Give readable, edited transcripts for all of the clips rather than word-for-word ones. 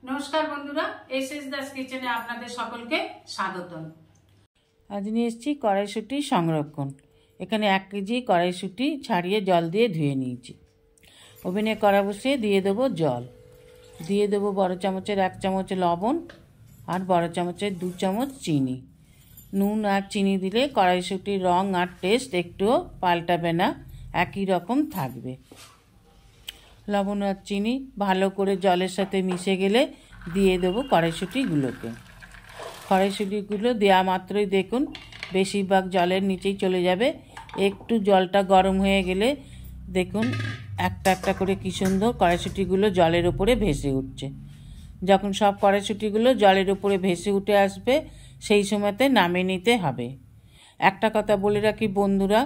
নমস্কার বন্ধুরা, এসএস দাস কিচেনে আপনাদের সকলকে স্বাগতম। আজ নিয়ে এসেছি কড়াইশুঁটি সংরক্ষণ। এখানে 1 কেজি কড়াইশুঁটি ছাড়িয়ে জল দিয়ে ধুয়ে নিয়েছি। ওভেনে কড়া বসিয়ে দিয়ে দেবো জল, দিয়ে দেবো বড় চামচের 1 চামচ লবণ আর বড় চামচের 2 চামচ চিনি। নুন আর চিনি দিলে কড়াইশুঁটির রং আর টেস্ট একটুও পাল্টাবে না, একই রকম থাকবে। লবণ আর চিনি ভালো করে জলের সাথে মিশে গেলে দিয়ে দেবো কড়াইশুঁটিগুলোকে। কড়াইশুঁটিগুলো দেওয়া মাত্রই দেখুন বেশিরভাগ জলের নিচেই চলে যাবে। একটু জলটা গরম হয়ে গেলে দেখুন একটা একটা করে কী সুন্দর কড়াইশুঁটিগুলো জলের ওপরে ভেসে উঠছে। যখন সব কড়াইশুঁটিগুলো জলের উপরে ভেসে উঠে আসবে সেই সময়তে নামিয়ে নিতে হবে। একটা কথা বলে রাখি বন্ধুরা,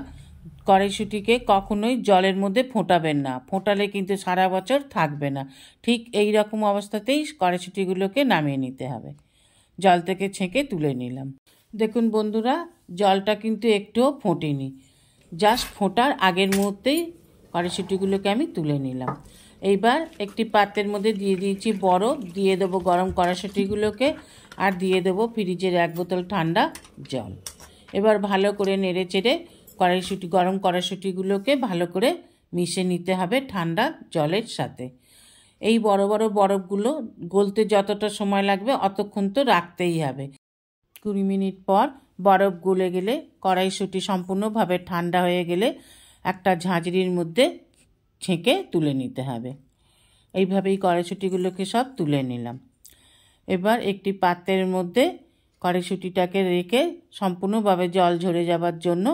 কড়াইশুঁটিকে কখনোই জলের মধ্যে ফোটাবেন না, ফোটালে কিন্তু সারা বছর থাকবে না। ঠিক এই রকম অবস্থাতেই কড়াইশুঁটিগুলোকে নামিয়ে নিতে হবে। জল থেকে ছেঁকে তুলে নিলাম। দেখুন বন্ধুরা, জলটা কিন্তু একটুও ফোটেনি, জাস্ট ফোটার আগের মুহূর্তেই কড়াইশুঁটিগুলোকে আমি তুলে নিলাম। এইবার একটি পাত্রের মধ্যে দিয়ে দিয়েছি বরফ, দিয়ে দেবো গরম কড়াইশুঁটিগুলোকে আর দিয়ে দেবো ফ্রিজের 1 বোতল ঠান্ডা জল। এবার ভালো করে নেড়ে চেড়ে গরম কড়াইশুঁটিগুলোকে ভালো করে মিশে নিতে হবে ঠান্ডা জলের সাথে। এই বড় বড় বরফগুলো গলতে যতটা সময় লাগবে অতক্ষণ তো রাখতেই হবে। 20 মিনিট পর বরফ গলে গেলে কড়াইশুঁটি সম্পূর্ণভাবে ঠান্ডা হয়ে গেলে একটা ঝাঁঝরির মধ্যে ছেঁকে তুলে নিতে হবে। এইভাবেই কড়াইশুঁটিগুলোকে সব তুলে নিলাম। এবার একটি পাত্রের মধ্যে কড়াইশুঁটিটাকে রেখে সম্পূর্ণভাবে জল ঝরে যাবার জন্য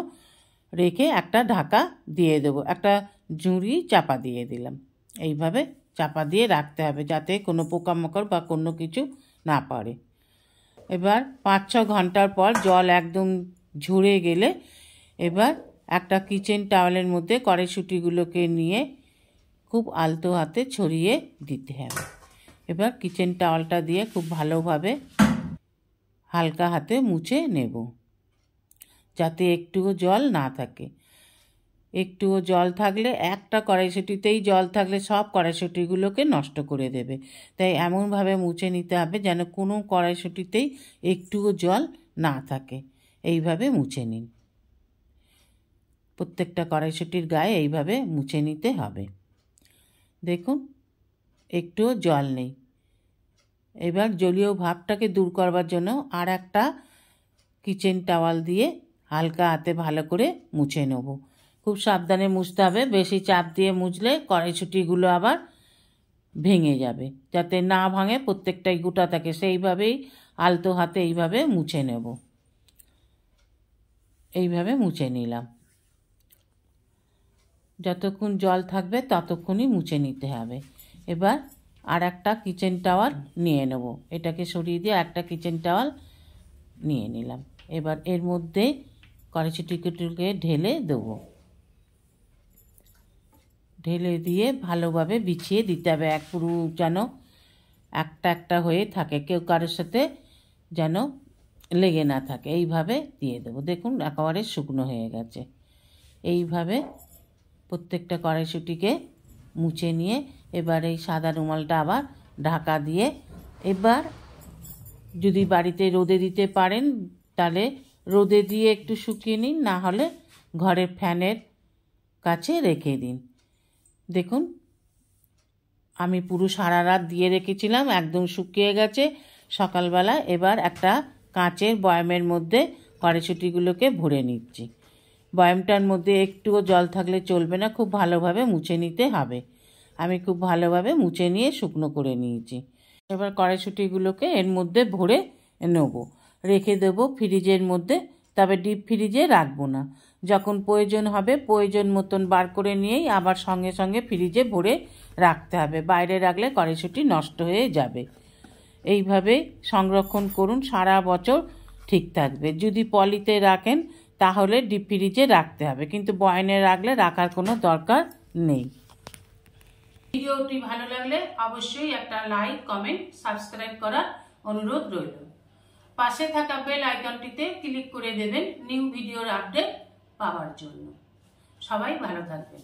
রেখে একটা ঢাকা দিয়ে দেবো, একটা ঝুড়ি চাপা দিয়ে দিলাম। এইভাবে চাপা দিয়ে রাখতে হবে যাতে কোনো পোকামাকড় বা কোনো কিছু না পড়ে। এবার 5-6 ঘন্টার পর জল একদম ঝরে গেলে এবার একটা কিচেন টাওয়ালের মধ্যে কড়াইশুঁটিগুলোকে নিয়ে খুব আলতো হাতে ছড়িয়ে দিতে হবে। এবার কিচেন টাওয়ালটা দিয়ে খুব ভালোভাবে হালকা হাতে মুছে নেব যাতে একটুও জল না থাকে। একটুও জল থাকলে, একটা কড়াইশুঁটিতেই জল থাকলে সব কড়াইশুঁটিগুলোকে নষ্ট করে দেবে। তাই এমনভাবে মুছে নিতে হবে যেন কোনো কড়াইশুঁটিতেই একটুও জল না থাকে। এইভাবে মুছে নিন, প্রত্যেকটা কড়াইশুঁটির গায়ে এইভাবে মুছে নিতে হবে। দেখুন একটুও জল নেই। এবার জলীয় ভাবটাকে দূর করবার জন্য আর একটা কিচেন টাওয়াল দিয়ে হালকা হাতে ভালো করে মুছে নেব। খুব সাবধানে মুছতে হবে, বেশি চাপ দিয়ে মুছলে কড়াইশুঁটিগুলো আবার ভেঙে যাবে। যাতে না ভাঙে, প্রত্যেকটাই গোটা থাকে, সেইভাবেই আলতো হাতে এইভাবে মুছে নেব। এইভাবে মুছে নিলাম। যতক্ষণ জল থাকবে ততক্ষণই মুছে নিতে হবে। এবার আর একটা কিচেন টাওয়াল নিয়ে নেব, এটাকে সরিয়ে দিয়ে একটা কিচেন টাওয়াল নিয়ে নিলাম। এবার এর মধ্যে কড়াইশুঁটিগুলোকে ঢেলে দেবো, ঢেলে দিয়ে ভালোভাবে বিছিয়ে দিতে হবে। পুরো যেন একটা একটা হয়ে থাকে, কেউ কারোর সাথে যেন লেগে না থাকে। এইভাবে দিয়ে দেবো। দেখুন একেবারে শুকনো হয়ে গেছে। এইভাবে প্রত্যেকটা কড়াইশুঁটিকে মুছে নিয়ে এবার এই সাদা রুমালটা আবার ঢাকা দিয়ে, এবার যদি বাড়িতে রোদে দিতে পারেন তাহলে রোদে দিয়ে একটু শুকিয়ে নিন, না হলে ঘরের ফ্যানের কাছে রেখে দিন। দেখুন আমি পুরো সারা রাত দিয়ে রেখেছিলাম, একদম শুকিয়ে গেছে সকালবেলা। এবার একটা কাঁচের বয়ামের মধ্যে কড়াইশুঁটিগুলোকে ভরে নিচ্ছি। বয়ামটার মধ্যে একটুও জল থাকলে চলবে না, খুব ভালোভাবে মুছে নিতে হবে। আমি খুব ভালোভাবে মুছে নিয়ে শুকনো করে নিয়েছি। এবার কড়াইশুঁটিগুলোকে এর মধ্যে ভরে নেব, রেখে দেবো ফ্রিজের মধ্যে। তবে ডিপ ফ্রিজে রাখবো না, যখন প্রয়োজন হবে প্রয়োজন মতন বার করে নিয়েই আবার সঙ্গে সঙ্গে ফ্রিজে ভরে রাখতে হবে। বাইরে রাখলে কড়াইশুঁটি নষ্ট হয়ে যাবে। এইভাবে সংরক্ষণ করুন, সারা বছর ঠিক থাকবে। যদি পলিতে রাখেন তাহলে ডিপ ফ্রিজে রাখতে হবে, কিন্তু বয়ামে রাখলে রাখার কোনো দরকার নেই। ভিডিওটি ভালো লাগলে অবশ্যই একটা লাইক, কমেন্ট, সাবস্ক্রাইব করার অনুরোধ রইল। পাশে থাকা বেল আইকনটিতে ক্লিক করে দেবেন নিউ ভিডিওর আপডেট পাওয়ার জন্য। সবাই ভালো থাকবেন।